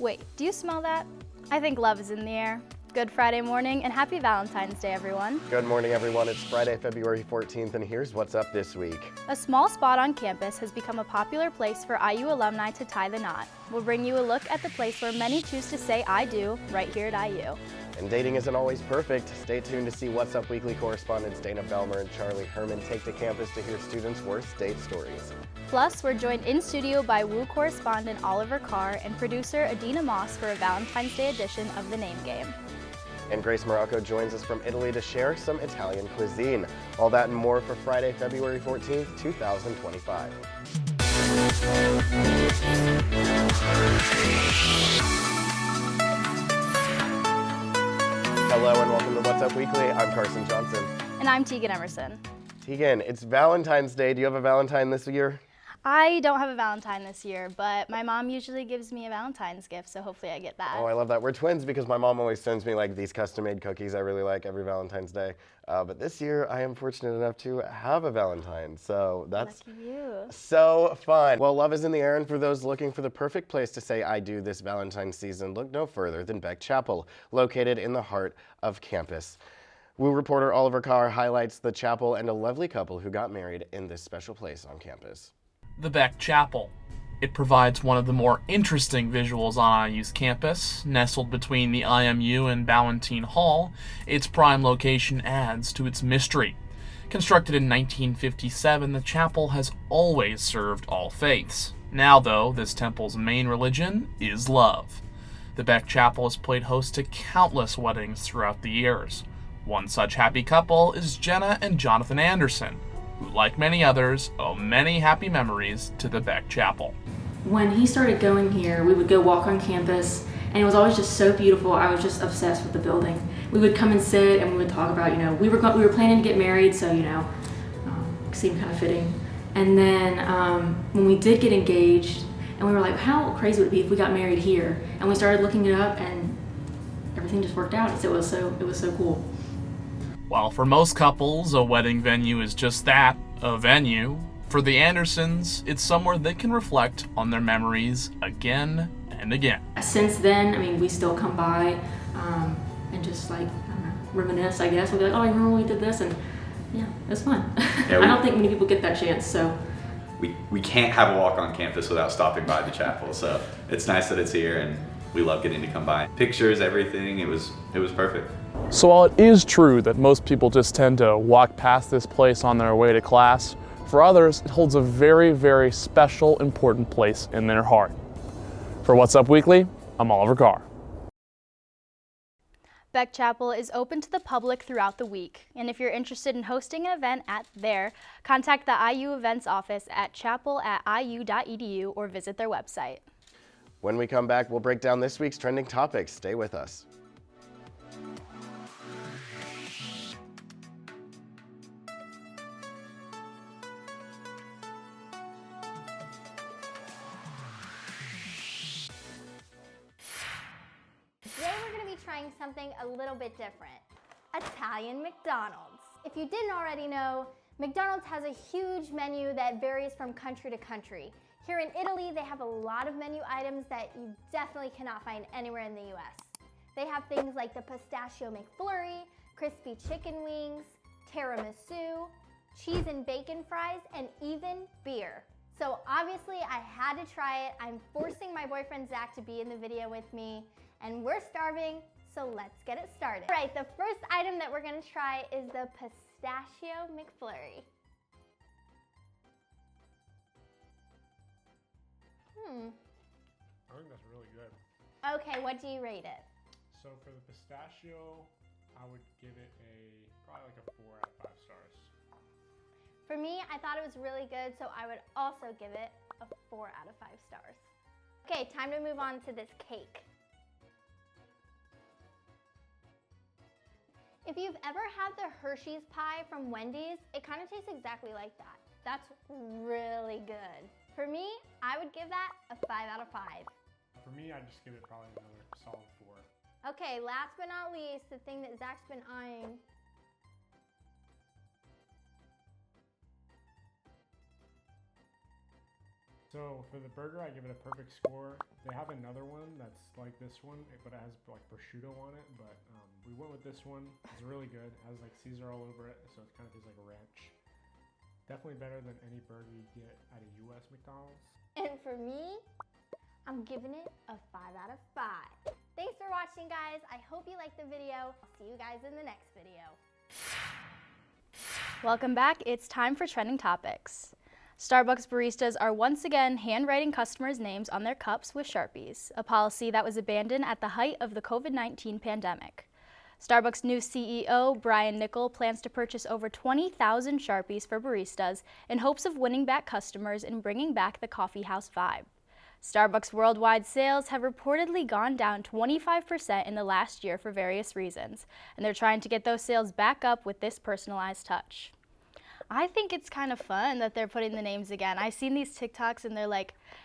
Wait, do you smell that? I think love is in the air. Good Friday morning and happy Valentine's Day, everyone. Good morning, everyone. It's Friday, February 14th, and here's what's up this week. A small spot on campus has become a popular place for IU alumni to tie the knot. We'll bring you a look at the place where many choose to say I do right here at IU. And dating isn't always perfect. Stay tuned to see What's Up Weekly correspondents Dana Behlmer and Charlie Herman take to campus to hear students' worst date stories. Plus, we're joined in studio by WU correspondent Oliver Carr and producer Adina Moss for a Valentine's Day edition of The Name Game. And Grace Marocco joins us from Italy to share some Italian cuisine. All that and more for Friday, February 14th, 2025. Hello and welcome to What's Up Weekly. I'm Carson Johnson. And I'm Teegan Emerson. Teegan, it's Valentine's Day. Do you have a Valentine this year? I don't have a Valentine this year, but my mom usually gives me a Valentine's gift, so hopefully I get that. Oh, I love that. We're twins because my mom always sends me like these custom-made cookies I really like every Valentine's Day. But this year I am fortunate enough to have a Valentine, so that's Lucky you. So fun. Well, love is in the air, and for those looking for the perfect place to say I do this Valentine's season, look no further than Beck Chapel, located in the heart of campus. WU reporter Oliver Carr highlights the chapel and a lovely couple who got married in this special place on campus. The Beck Chapel. It provides one of the more interesting visuals on IU's campus. Nestled between the IMU and Valentine Hall, its prime location adds to its mystery. Constructed in 1957, the chapel has always served all faiths. Now, though, this temple's main religion is love. The Beck Chapel has played host to countless weddings throughout the years. One such happy couple is Jenna and Jonathan Anderson, who, like many others, owe many happy memories to the Beck Chapel. When he started going here, we would go walk on campus, and it was always just so beautiful. I was just obsessed with the building. We would come and sit, and we would talk about, we were planning to get married, so, it seemed kind of fitting. And then when we did get engaged, and we were like, how crazy would it be if we got married here? And we started looking it up, and everything just worked out. It was so cool. While for most couples, a wedding venue is just that, a venue, for the Andersons, it's somewhere they can reflect on their memories again and again. Since then, we still come by and just reminisce, I guess. We'll be like, oh, I remember when we did this, and yeah, it was fun. Yeah, I don't think many people get that chance, so. We can't have a walk on campus without stopping by the chapel, so it's nice that it's here, and we love getting to come by. Pictures, everything, it was perfect. So while it is true that most people just tend to walk past this place on their way to class, for others it holds a very, very special, important place in their heart. For What's Up Weekly, I'm Oliver Carr. Beck Chapel is open to the public throughout the week, and if you're interested in hosting an event there, contact the IU Events office at chapel@iu.edu or visit their website. When we come back, we'll break down this week's trending topics. Stay with us. Today we're going to be trying something a little bit different. Italian McDonald's. If you didn't already know, McDonald's has a huge menu that varies from country to country. Here in Italy, they have a lot of menu items that you definitely cannot find anywhere in the US. They have things like the pistachio McFlurry, crispy chicken wings, tiramisu, cheese and bacon fries, and even beer. So obviously I had to try it. I'm forcing my boyfriend Zach to be in the video with me, and we're starving, so let's get it started. All right, the first item that we're gonna try is the pistachio McFlurry. I think that's really good. Okay, what do you rate it? So for the pistachio, I would give it probably like a 4 out of 5 stars. For me, I thought it was really good, so I would also give it a 4 out of 5 stars. Okay, time to move on to this cake. If you've ever had the Hershey's pie from Wendy's, it kind of tastes exactly like that. That's really good. For me, I would give that a 5 out of 5. For me, I'd just give it probably another solid 4. Okay, last but not least, the thing that Zach's been eyeing. So for the burger, I give it a perfect score. They have another one that that's like this one, but it has like prosciutto on it. But we went with this one. It's really good. It has like Caesar all over it, so it kind of tastes like a ranch. Definitely better than any burger you get at a US McDonald's. And for me, I'm giving it a 5 out of 5. Thanks for watching, guys. I hope you liked the video. I'll see you guys in the next video. Welcome back. It's time for Trending Topics. Starbucks baristas are once again handwriting customers' names on their cups with Sharpies, a policy that was abandoned at the height of the COVID-19 pandemic. Starbucks' new CEO, Brian Niccol, plans to purchase over 20,000 Sharpies for baristas in hopes of winning back customers and bringing back the coffeehouse vibe. Starbucks worldwide sales have reportedly gone down 25% in the last year for various reasons, and they're trying to get those sales back up with this personalized touch. I think it's kind of fun that they're putting the names again. I've seen these TikToks and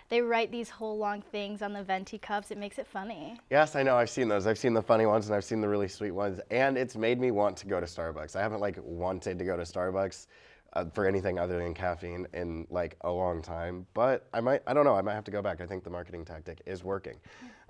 they write these whole long things on the venti cups. It makes it funny. Yes, I know. I've seen those. I've seen the funny ones and I've seen the really sweet ones. And it's made me want to go to Starbucks. I haven't wanted to go to Starbucks for anything other than caffeine in a long time. But I don't know. I might have to go back. I think the marketing tactic is working.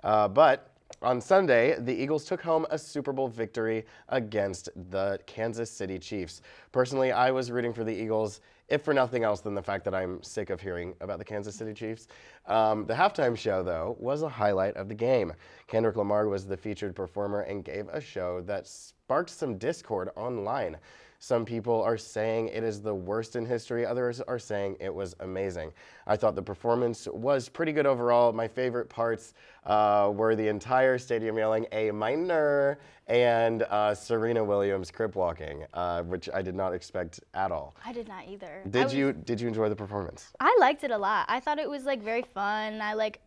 But on Sunday, the Eagles took home a Super Bowl victory against the Kansas City Chiefs. Personally, I was rooting for the Eagles, if for nothing else than the fact that I'm sick of hearing about the Kansas City Chiefs. The halftime show, though, was a highlight of the game. Kendrick Lamar was the featured performer and gave a show that sparked some discord online. Some people are saying it is the worst in history. Others are saying it was amazing. I thought the performance was pretty good overall. My favorite parts were the entire stadium yelling A minor and Serena Williams crip walking, which I did not expect at all. I did not either. Did you enjoy the performance? I liked it a lot. I thought it was very fun.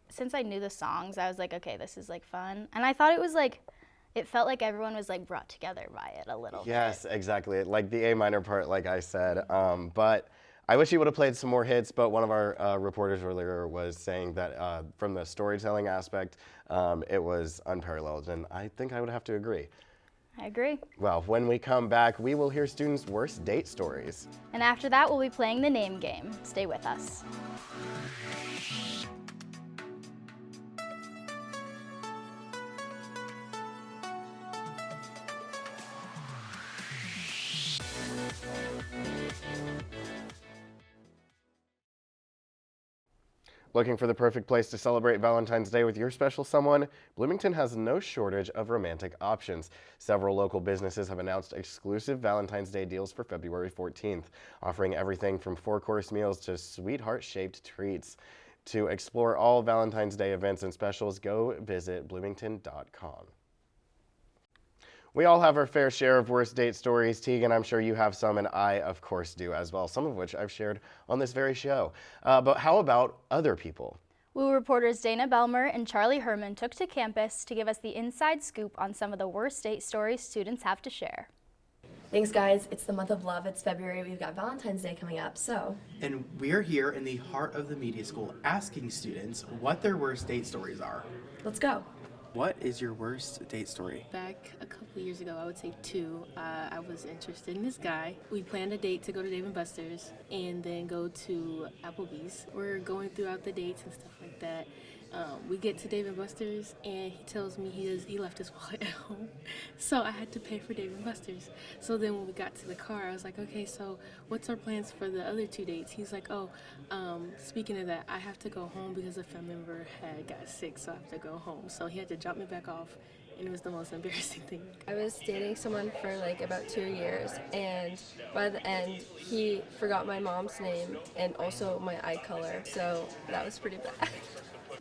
Since I knew the songs, I was like, okay, this is fun. And I thought it was it felt like everyone was brought together by it a little bit. Yes, exactly. The A minor part, like I said. But I wish he would have played some more hits, but one of our reporters earlier was saying that from the storytelling aspect, it was unparalleled, and I think I would have to agree. I agree. Well, when we come back, we will hear students' worst date stories. And after that, we'll be playing the name game. Stay with us. Looking for the perfect place to celebrate Valentine's Day with your special someone? Bloomington has no shortage of romantic options. Several local businesses have announced exclusive Valentine's Day deals for February 14th, offering everything from 4-course meals to sweetheart-shaped treats. To explore all Valentine's Day events and specials, go visit bloomington.com. We all have our fair share of worst date stories. Teegan, I'm sure you have some, and I, of course, do as well, some of which I've shared on this very show. But how about other people? WU reporters Dana Behlmer and Charlie Herman took to campus to give us the inside scoop on some of the worst date stories students have to share. Thanks, guys. It's the month of love. It's February. We've got Valentine's Day coming up, so. And we're here in the heart of the media school asking students what their worst date stories are. Let's go. What is your worst date story? Back a couple years ago, I would say 2, I was interested in this guy. We planned a date to go to Dave & Buster's and then go to Applebee's. We're going throughout the dates and stuff like that. We get to Dave & Buster's and he tells me he left his wallet at home. So I had to pay for Dave & Buster's. So then when we got to the car, I was like, okay, so what's our plans for the other 2 dates? He's like, speaking of that, I have to go home because a family member had got sick, so I have to go home. So he had to drop me back off, and it was the most embarrassing thing. I was dating someone for about 2 years, and by the end, he forgot my mom's name and also my eye color, so that was pretty bad.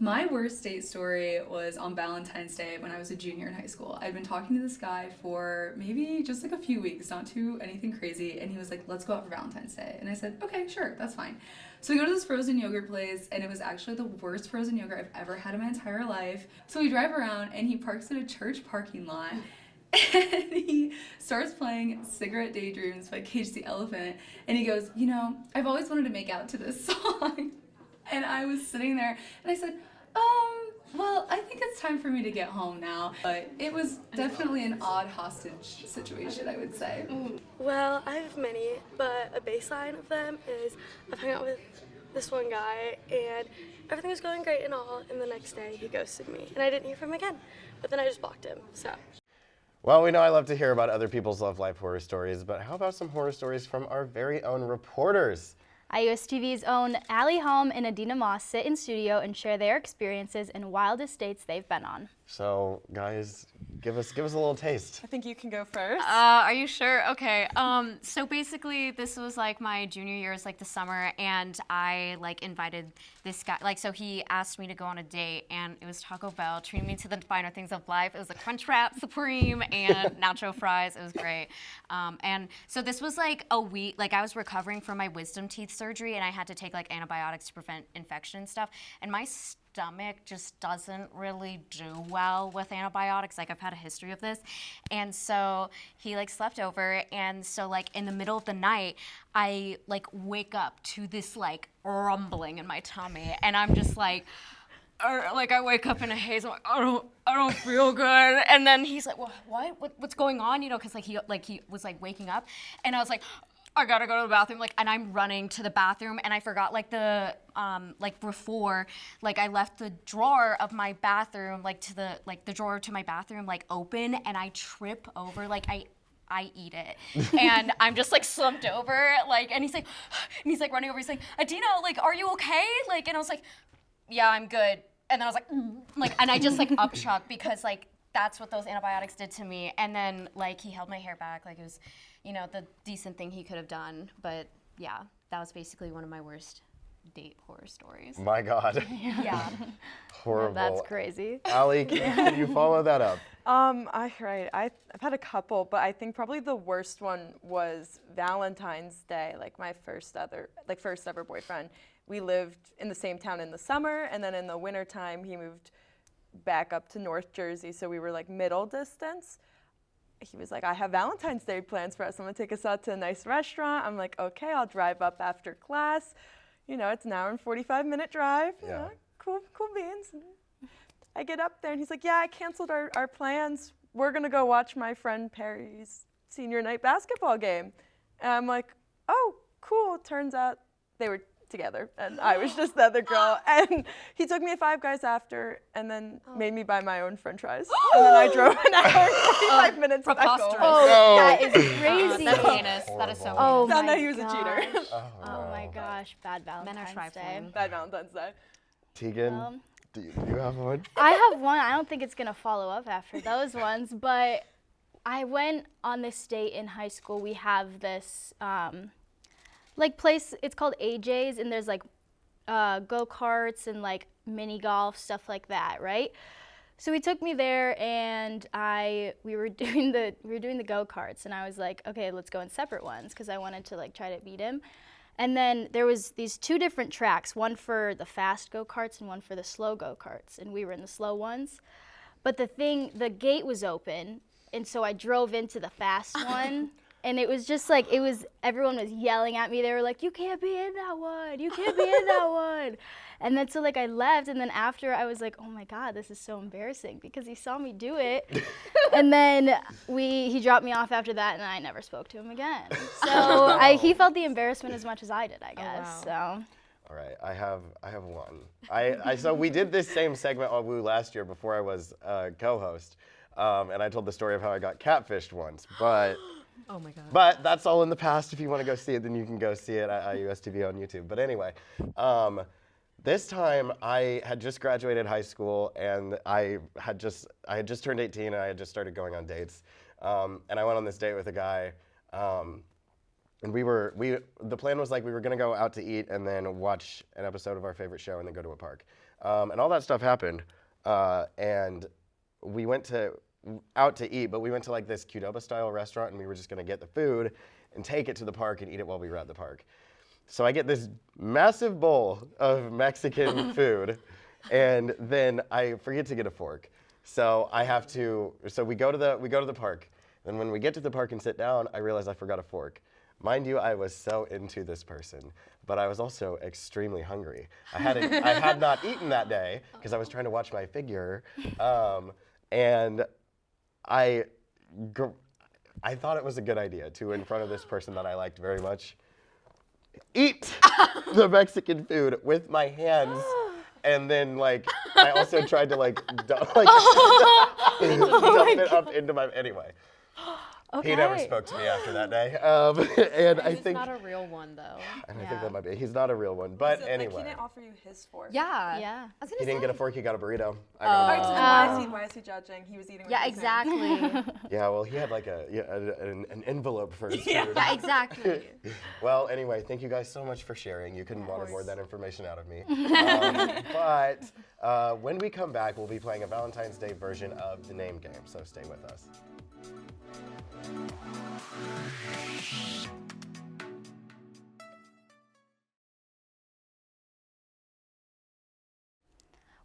My worst date story was on Valentine's Day when I was a junior in high school. I'd been talking to this guy for maybe just a few weeks, not too anything crazy, and he was like, let's go out for Valentine's Day. And I said, okay, sure, that's fine. So we go to this frozen yogurt place, and it was actually the worst frozen yogurt I've ever had in my entire life. So we drive around, and he parks in a church parking lot, and he starts playing Cigarette Daydreams by Cage the Elephant, and he goes, I've always wanted to make out to this song. And I was sitting there, and I said, well, I think it's time for me to get home now. But it was definitely an odd hostage situation, I would say. Well, I have many, but a baseline of them is I've hung out with this one guy, and everything was going great and all, and the next day he ghosted me, and I didn't hear from him again. But then I just blocked him, so. Well, we know I love to hear about other people's love life horror stories, but how about some horror stories from our very own reporters? IUSTV's own Allie Holm and Adina Moss sit in studio and share their experiences in wildest dates they've been on. So, guys, give us a little taste. I think you can go first. Are you sure? Okay. So basically, this was like my junior year, it's like the summer, and I like invited this guy. Like, so he asked me to go on a date, and it was Taco Bell, treating me to the finer things of life. It was a Crunchwrap Supreme and nacho fries. It was great. And so this was like a week. Like, I was recovering from my wisdom teeth surgery, and I had to take like antibiotics to prevent infection and stuff. And my stomach just doesn't really do well with antibiotics. Like, I've had a history of this. And so he like slept over, and so like in the middle of the night, I like wake up to this like rumbling in my tummy, and I'm just like, like I wake up in a haze. I'm like, I don't feel good. And then he's like, well, what's going on? You know, because he was like waking up, and I was like, I gotta go to the bathroom, like, and I'm running to the bathroom, and I forgot, like, before, like, I left the drawer of my bathroom, like, the drawer to my bathroom, like, open, and I trip over, like, I eat it, and I'm just, like, slumped over, like, and he's like running over, he's like, Adina, like, are you okay? Like, and I was like, yeah, I'm good, and then I was like, and I just, like, upchuck, because, like, that's what those antibiotics did to me, and then, like, he held my hair back, like, it was, you know, the decent thing he could have done. But yeah, that was basically one of my worst date horror stories. My God. Yeah. Horrible. That's crazy. Allie, can you follow that up? I've had a couple, but I think probably the worst one was Valentine's Day, like my first ever boyfriend. We lived in the same town in the summer, and then in the wintertime, he moved back up to North Jersey, so we were like middle distance. He was like, I have Valentine's Day plans for us. I'm gonna take us out to a nice restaurant. I'm like, okay, I'll drive up after class. You know, it's an hour and 45-minute drive. You know, cool beans. I get up there and he's like, yeah, I canceled our plans. We're gonna go watch my friend Perry's senior night basketball game. And I'm like, oh, cool. Turns out they were together and I was just the other girl. And he took me to Five Guys after and then made me buy my own french fries. And then I drove an hour and 45 minutes back home. Oh, that is crazy. That's heinous. That is so Oh, heinous. Found out he was a cheater. Oh my gosh, bad Valentine's Day. Bad Valentine's Day. Teegan, do you have one? I have one. I don't think it's gonna follow up after those ones, but I went on this date in high school. We have this like place, it's called AJ's, and there's like go-karts and like mini golf, stuff like that, right? So he took me there, and we were doing the go-karts, and I was like, okay, let's go in separate ones, because I wanted to like try to beat him. And then there was these two different tracks, one for the fast go-karts and one for the slow go-karts, and we were in the slow ones. But the gate was open, and so I drove into the fast one. And it was just like, everyone was yelling at me. They were like, you can't be in that one. You can't be in that one. And then so like I left, and then after I was like, oh my God, this is so embarrassing, because he saw me do it. And then he dropped me off after that, and I never spoke to him again. So he felt the embarrassment as much as I did, I guess. Oh, wow. All right, I have one. So we did this same segment on Woo last year before I was co-host, and I told the story of how I got catfished once, but. Oh my God. But that's all in the past. If you want to go see it, then you can go see it at IUSTV on YouTube. But anyway, this time I had just graduated high school, and I had just turned 18, and I had just started going on dates. And I went on this date with a guy, and the plan was like we were gonna go out to eat and then watch an episode of our favorite show and then go to a park. And all that stuff happened, and we went out to eat, but we went to like this Qdoba style restaurant, and we were just gonna get the food and take it to the park and eat it while we were at the park. So I get this massive bowl of Mexican food, and then I forget to get a fork. So we go to the park, and when we get to the park and sit down, I realize I forgot a fork. Mind you, I was so into this person, but I was also extremely hungry. I had not eaten that day because I was trying to watch my figure, and I thought it was a good idea to, in front of this person that I liked very much, eat the Mexican food with my hands. And then, like, I also tried to, like, dump it up into my, anyway. Okay. He never spoke to me after that day. And I He's think, not a real one, though. and I think that might be, he's not a real one, but Like, anyway. he didn't offer you his fork. Yeah. Yeah. I was He gonna didn't say. get a fork, he got a burrito. I Alright, got so a then why is he judging? He was eating with Yeah, his hand. exactly. Yeah, well, he had like an envelope for his food. Yeah, exactly. Well, anyway, thank you guys so much for sharing. You couldn't want more that information out of me. But when we come back, we'll be playing a Valentine's Day version of the name game, so stay with us.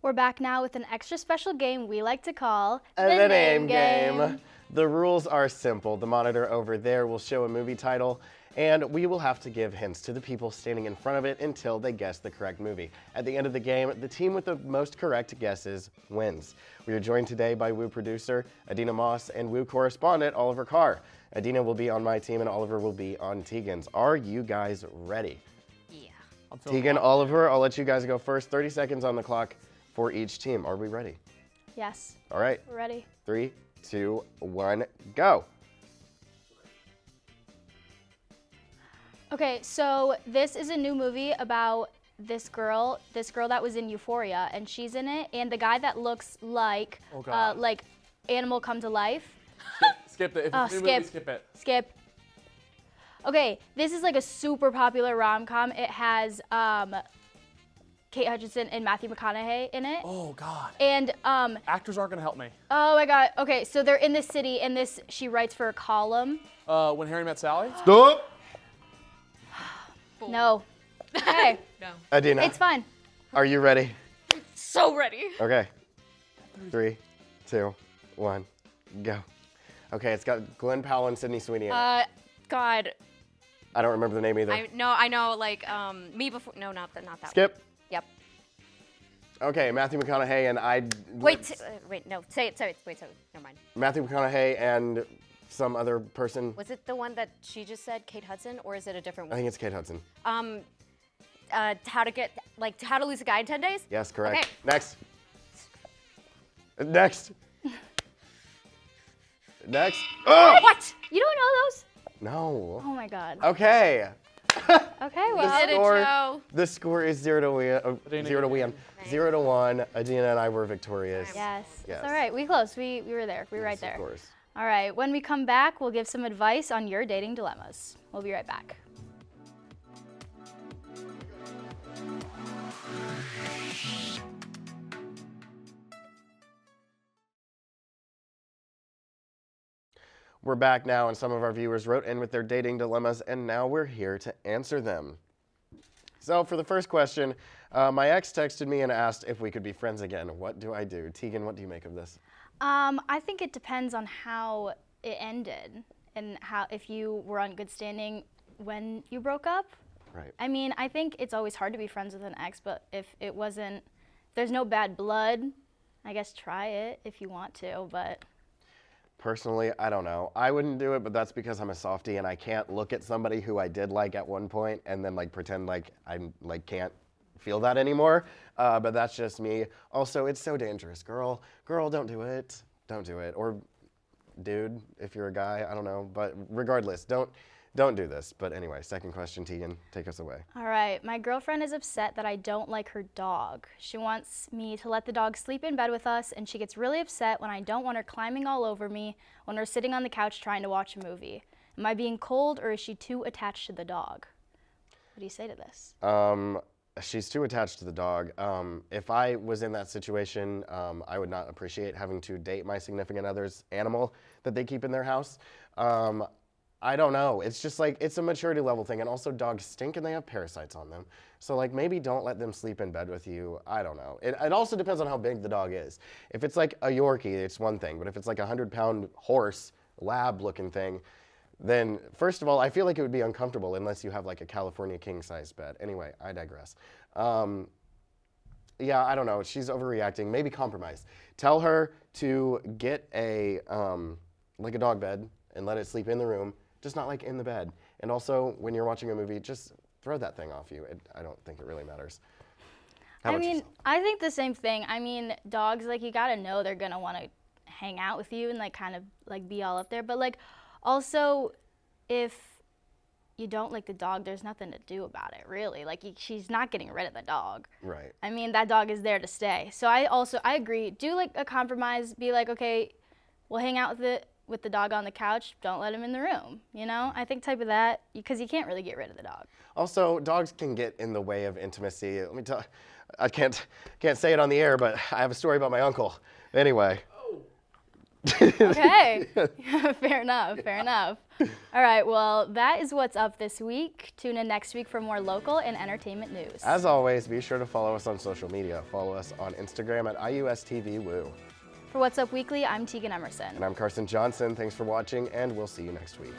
We're back now with an extra special game we like to call The name game. The rules are simple. The monitor over there will show a movie title, and we will have to give hints to the people standing in front of it until they guess the correct movie. At the end of the game, the team with the most correct guesses wins. We are joined today by Woo producer Adina Moss and Woo correspondent Oliver Carr. Adina will be on my team and Oliver will be on Teegan's. Are you guys ready? Yeah. Teegan, Oliver, I'll let you guys go first. 30 seconds on the clock for each team. Are we ready? Yes. All right. We're ready. 3, 2, 1, go. Okay, so this is a new movie about this girl that was in Euphoria, and she's in it, and the guy that looks like Animal Come to Life. Skip it. If Oh, it's a new skip. movie, skip it. Skip. Okay, this is like a super popular rom-com. It has Kate Hutchinson and Matthew McConaughey in it. Oh God. And Actors aren't gonna help me. oh my God. Okay, so they're in this city, and she writes for a column. When Harry Met Sally. Stop. No. Okay. No. Adina. It's fine. Are you ready? So ready. Okay. 3, 2, 1, go. Okay, it's got Glenn Powell and Sydney Sweeney in it. God. I don't remember the name either. I know, like, Me Before, no, not that one. Skip. Yep. Okay, Matthew McConaughey and Wait, no, say it, never mind. Matthew McConaughey and some other person. Was it the one that she just said, Kate Hudson, or is it a different I one? think it's Kate Hudson. How to Lose a Guy in 10 Days? Yes, correct. Okay. Next. Next. Next. Oh! What? You don't know those? No. Oh my God. Okay. Okay, well. The score is 0 to win. 0 to 1. Adina and I were victorious. Yes. Yes. It's all right. We close. We were there. We were right there. Of course. All right. When we come back, we'll give some advice on your dating dilemmas. We'll be right back. We're back now, and some of our viewers wrote in with their dating dilemmas, and now we're here to answer them. So for the first question, my ex texted me and asked if we could be friends again. What do I do? Teegan, what do you make of this? I think it depends on how it ended and if you were on good standing when you broke up. Right. I mean, I think it's always hard to be friends with an ex, but if there's no bad blood, I guess try it if you want to, but. Personally, I don't know. I wouldn't do it, but that's because I'm a softie and I can't look at somebody who I did like at one point and then like pretend like I'm like can't feel that anymore. But that's just me. Also, it's so dangerous. Girl, don't do it. Don't do it. Or dude, if you're a guy, I don't know. But regardless, don't do this. But anyway, second question, Teegan, take us away. All right, my girlfriend is upset that I don't like her dog. She wants me to let the dog sleep in bed with us, and she gets really upset when I don't want her climbing all over me when we're sitting on the couch trying to watch a movie. Am I being cold, or is she too attached to the dog? What do you say to this? She's too attached to the dog. If I was in that situation, I would not appreciate having to date my significant other's animal that they keep in their house. I don't know. It's just like, it's a maturity level thing. And also dogs stink and they have parasites on them. So like maybe don't let them sleep in bed with you. I don't know. It also depends on how big the dog is. If it's like a Yorkie, it's one thing. But if it's like a 100-pound horse, lab looking thing, then first of all, I feel like it would be uncomfortable unless you have like a California king-size bed. Anyway, I digress. Yeah, I don't know. She's overreacting. Maybe compromise. Tell her to get like a dog bed and let it sleep in the room. Just not like in the bed. And also, when you're watching a movie, just throw that thing off you. I don't think it really matters. I mean, I think the same thing. I mean, dogs, like, you gotta know they're gonna want to hang out with you and like kind of like be all up there. But like, also, if you don't like the dog, there's nothing to do about it, really. Like, she's not getting rid of the dog. Right. I mean, that dog is there to stay. So I agree. Do like a compromise. Be like, okay, we'll hang out with the dog on the couch. Don't let him in the room. You know, I think type of that, because you can't really get rid of the dog. Also, dogs can get in the way of intimacy. Let me tell. I can't say it on the air, but I have a story about my uncle. Anyway. Okay. Fair enough. All right, well, that is what's up this week. Tune in next week for more local and entertainment news. As always, be sure to follow us on social media. Follow us on Instagram at IUSTV Woo. For What's Up Weekly, I'm Teegan Emerson. And I'm Carson Johnson. Thanks for watching, and we'll see you next week.